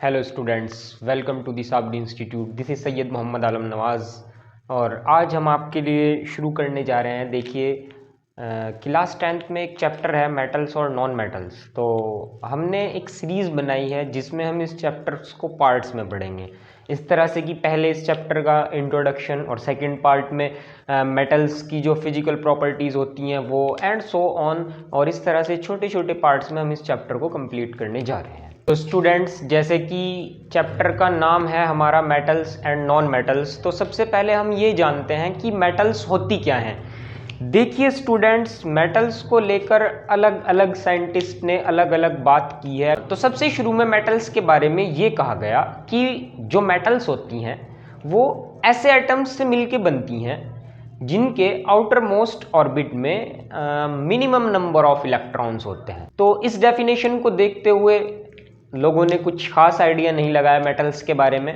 Hello students, welcome to the साबडी institute. This is Syed Mohammad Alam Nawaz और आज हम आपके लिए शुरू करने जा रहे हैं। देखिए, क्लास 10th में एक चैप्टर है मेटल्स और नॉन मेटल्स। तो हमने एक सीरीज़ बनाई है जिसमें हम इस चैप्टर्स को पार्ट्स में पढ़ेंगे। इस तरह से कि पहले इस चैप्टर का इंट्रोडक्शन और सेकंड पार्ट में मेटल्स की जो फिजिकल प्रॉपर्टीज़ होती हैं वो एंड सो ऑन, और इस तरह से छोटे छोटे पार्ट्स में हम इस चैप्टर को कंप्लीट करने जा रहे हैं। तो स्टूडेंट्स, जैसे कि चैप्टर का नाम है हमारा मेटल्स एंड नॉन मेटल्स, तो सबसे पहले हम ये जानते हैं कि मेटल्स होती क्या हैं। देखिए स्टूडेंट्स, मेटल्स को लेकर अलग अलग साइंटिस्ट ने अलग अलग बात की है। तो सबसे शुरू में मेटल्स के बारे में ये कहा गया कि जो मेटल्स होती हैं वो ऐसे एटम्स से मिलके बनती हैं जिनके आउटर मोस्ट ऑर्बिट में मिनिमम नंबर ऑफ इलेक्ट्रॉन्स होते हैं। तो इस डेफिनेशन को देखते हुए लोगों ने कुछ खास आइडिया नहीं लगाया मेटल्स के बारे में।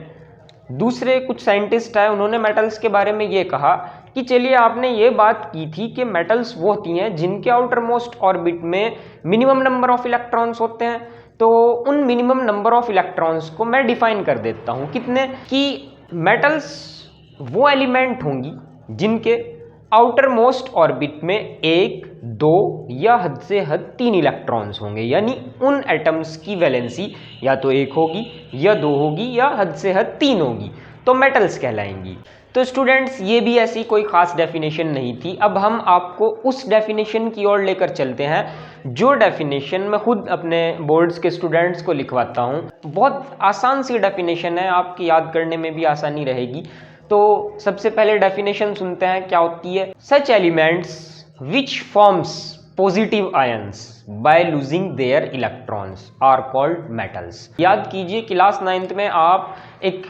दूसरे कुछ साइंटिस्ट आए, उन्होंने मेटल्स के बारे में ये कहा कि चलिए, आपने ये बात की थी कि मेटल्स वो होती हैं जिनके आउटर मोस्ट ऑर्बिट में मिनिमम नंबर ऑफ इलेक्ट्रॉन्स होते हैं। तो उन मिनिमम नंबर ऑफ इलेक्ट्रॉन्स को मैं डिफाइन कर देता हूँ। कितने? कि मेटल्स वो एलिमेंट होंगी जिनके आउटर मोस्ट ऑर्बिट में 1, 2 या हद से हद 3 इलेक्ट्रॉन्स होंगे। यानी उन एटम्स की वैलेंसी या तो 1 होगी या 2 होगी या हद से हद 3 होगी, तो मेटल्स कहलाएंगी। तो स्टूडेंट्स, ये भी ऐसी कोई खास डेफिनेशन नहीं थी। अब हम आपको उस डेफिनेशन की ओर लेकर चलते हैं जो डेफिनेशन मैं खुद अपने बोर्ड्स के स्टूडेंट्स को लिखवाता हूँ। बहुत आसान सी डेफिनेशन है, आपकी याद करने में भी आसानी रहेगी। तो सबसे पहले डेफिनेशन सुनते हैं क्या होती है। Such elements which forms positive ions by losing their electrons are called metals. याद कीजिए, क्लास 9th में आप एक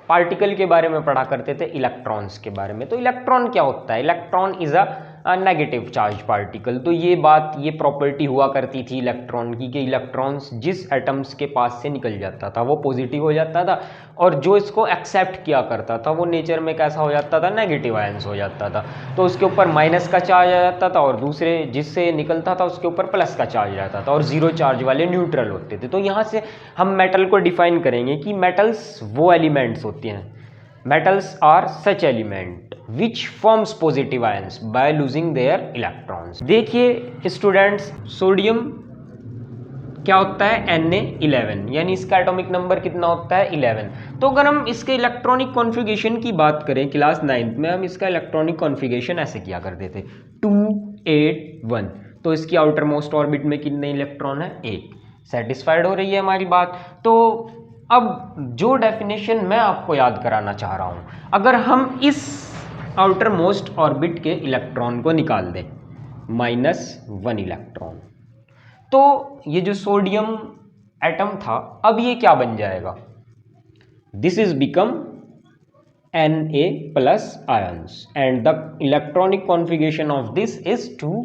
पार्टिकल के बारे में पढ़ा करते थे, इलेक्ट्रॉन्स के बारे में। तो इलेक्ट्रॉन क्या होता है? Electron is a negative charge particle. तो ये प्रॉपर्टी हुआ करती थी इलेक्ट्रॉन की कि इलेक्ट्रॉन्स जिस एटम्स के पास से निकल जाता था वो पॉजिटिव हो जाता था, और जो इसको एक्सेप्ट किया करता था वो नेचर में कैसा हो जाता था? नेगेटिव आयंस हो जाता था। तो उसके ऊपर माइनस का चार्ज आ जाता था और दूसरे जिससे निकलता था उसके ऊपर प्लस का चार्ज रहता था, और जीरो चार्ज वाले न्यूट्रल होते थे। तो यहाँ से हम मेटल को डिफाइन करेंगे कि मेटल्स वो एलिमेंट्स होते हैं, metals are such element which forms positive ions by losing their electrons. देखिए स्टूडेंट्स, सोडियम क्या होता है? Na11, यानी इसका एटॉमिक नंबर कितना होता है? 11। तो अगर हम इसके इलेक्ट्रॉनिक कॉन्फ़िगरेशन की बात करें, क्लास 9th में हम इसका इलेक्ट्रॉनिक कॉन्फ़िगरेशन ऐसे किया करते थे 2, 8, 1। तो इसकी आउटर मोस्ट ऑर्बिट में कितने इलेक्ट्रॉन है? 1। सेटिस्फाइड हो रही है हमारी बात? तो अब जो डेफिनेशन मैं आपको याद कराना चाह रहा हूँ, अगर हम इस आउटर मोस्ट ऑर्बिट के इलेक्ट्रॉन को निकाल दें, -1 इलेक्ट्रॉन, तो ये जो सोडियम एटम था अब ये क्या बन जाएगा? This is become Na+ ions and the electronic configuration of this is 2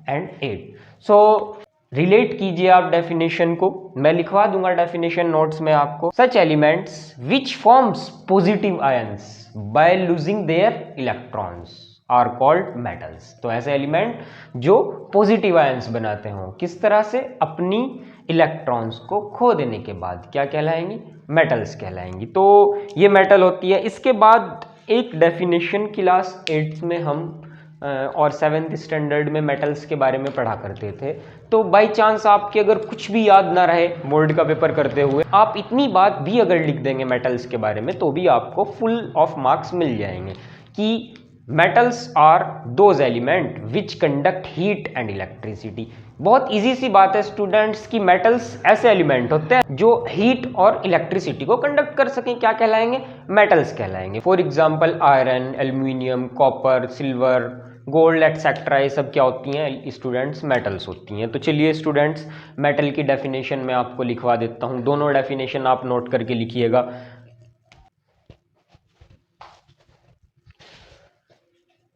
and 8। So relate कीजिए आप डेफिनेशन को, मैं लिखवा दूंगा डेफिनेशन नोट्स में आपको। Such elements which forms positive ions by losing their electrons are called metals. तो ऐसे एलिमेंट जो पॉजिटिव आयंस बनाते हो, किस तरह से? अपनी इलेक्ट्रॉन्स को खो देने के बाद क्या कहलाएंगी? मेटल्स कहलाएंगी। तो ये मेटल होती है। इसके बाद एक डेफिनेशन क्लास 8th में हम और 7th स्टैंडर्ड में मेटल्स के बारे में पढ़ा करते थे। तो बाय चांस आपके अगर कुछ भी याद ना रहे बोर्ड का पेपर करते हुए, आप इतनी बात भी अगर लिख देंगे मेटल्स के बारे में, तो भी आपको फुल ऑफ मार्क्स मिल जाएंगे कि metals are those element which conduct heat and electricity. बहुत इजी सी बात है स्टूडेंट्स कि मेटल्स ऐसे एलिमेंट होते हैं जो हीट और इलेक्ट्रिसिटी को कंडक्ट कर सकें। क्या कहलाएंगे? मेटल्स कहलाएंगे। For example iron, aluminium, copper, silver, gold etcetera, ये सब क्या होती हैं स्टूडेंट्स? मेटल्स होती हैं। तो चलिए स्टूडेंट्स, मेटल की डेफिनेशन मैं आपको लिखवा देता हूँ। दोनों डेफिनेशन आप नोट करके लिखिएगा।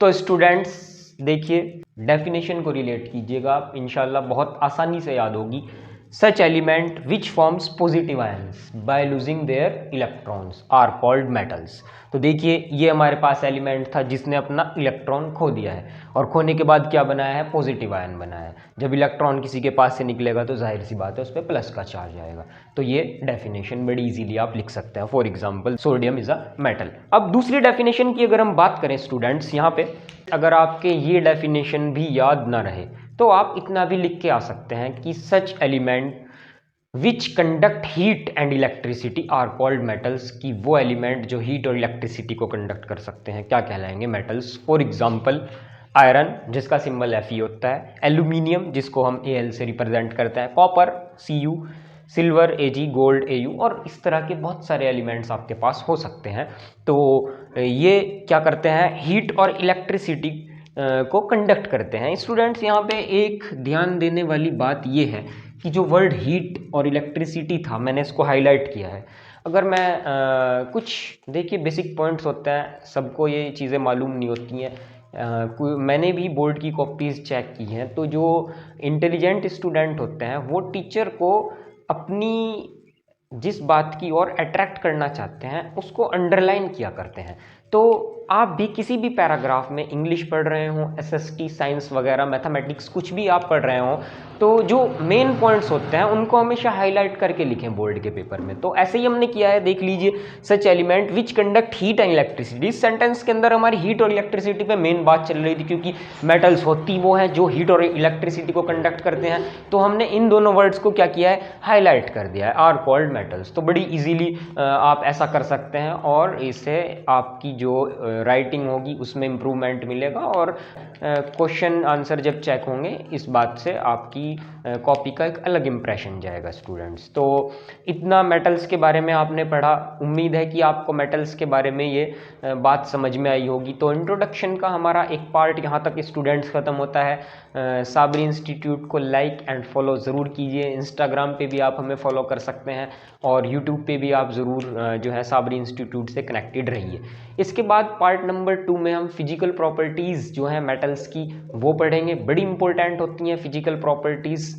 तो स्टूडेंट्स देखिए, डेफिनेशन को रिलेट कीजिएगा आप, इंशाल्लाह बहुत आसानी से याद होगी। Such element which forms positive ions by losing their electrons are called metals. तो देखिए ये हमारे पास एलिमेंट था जिसने अपना इलेक्ट्रॉन खो दिया है और खोने के बाद क्या बनाया है, पॉजिटिव आयन बनाया है। जब इलेक्ट्रॉन किसी के पास से निकलेगा तो जाहिर सी बात है उस पर प्लस का चार्ज आएगा। तो ये डेफिनेशन बड़ी इजीली आप लिख सकते हैं। For example sodium is a metal. अब दूसरी डेफिनेशन की अगर हम बात करें स्टूडेंट्स, यहाँ पे अगर आपके ये डेफिनेशन भी याद ना रहे तो आप इतना भी लिख के आ सकते हैं कि such element which conduct heat and electricity are called metals, की वो एलिमेंट जो हीट और इलेक्ट्रिसिटी को कंडक्ट कर सकते हैं क्या कहलाएंगे, मेटल्स। फॉर एग्जांपल आयरन जिसका सिंबल Fe होता है, एल्यूमिनियम जिसको हम Al से रिप्रेजेंट करते हैं, copper Cu, silver Ag, gold Au, और इस तरह के बहुत सारे एलिमेंट्स आपके पास हो सकते हैं। तो ये क्या करते हैं, हीट और इलेक्ट्रिसिटी को कंडक्ट करते हैं। स्टूडेंट्स यहाँ पे एक ध्यान देने वाली बात ये है कि जो वर्ड हीट और इलेक्ट्रिसिटी था मैंने इसको हाईलाइट किया है। अगर मैं कुछ देखिए बेसिक पॉइंट्स होते हैं, सबको ये चीज़ें मालूम नहीं होती हैं। मैंने भी बोर्ड की कॉपीज़ चेक की हैं, तो जो इंटेलिजेंट स्टूडेंट होते हैं वो टीचर को अपनी जिस बात की ओर अट्रैक्ट करना चाहते हैं उसको अंडरलाइन किया करते हैं। तो आप भी किसी भी पैराग्राफ में इंग्लिश पढ़ रहे हो, SST, साइंस वगैरह, मैथमेटिक्स कुछ भी आप पढ़ रहे हो, तो जो मेन पॉइंट्स होते हैं उनको हमेशा हाईलाइट करके लिखें बोर्ड के पेपर में। तो ऐसे ही हमने किया है, देख लीजिए, सच element which conduct heat and electricity. इस सेंटेंस के अंदर हमारी हीट और इलेक्ट्रिसिटी पे मेन बात चल रही थी, क्योंकि मेटल्स होती वो हैं जो हीट और इलेक्ट्रिसिटी को कंडक्ट करते हैं। तो हमने इन दोनों वर्ड्स को क्या किया है, हाईलाइट कर दिया है, आर कॉल्ड मेटल्स। तो बड़ी इजीली आप ऐसा कर सकते हैं और इससे आपकी जो राइटिंग होगी उसमें इम्प्रूवमेंट मिलेगा और क्वेश्चन आंसर जब चेक होंगे इस बात से आपकी कॉपी का एक अलग इंप्रेशन जाएगा स्टूडेंट्स। तो इतना मेटल्स के बारे में आपने पढ़ा, उम्मीद है कि आपको मेटल्स के बारे में ये बात समझ में आई होगी। तो इंट्रोडक्शन का हमारा एक पार्ट यहाँ तक स्टूडेंट्स ख़त्म होता है। साबरी इंस्टीट्यूट को लाइक एंड फॉलो ज़रूर कीजिए। इंस्टाग्राम पे भी आप हमें फॉलो कर सकते हैं और यूट्यूब पे भी आप ज़रूर जो है साबरी इंस्टीट्यूट से कनेक्टेड रहिए। इसके बाद पार्ट नंबर 2 में हम फिजिकल प्रॉपर्टीज़ जो है मेटल्स की वो पढ़ेंगे। बड़ी इंपॉर्टेंट होती हैं फिजिकल प्रॉपर्टीज़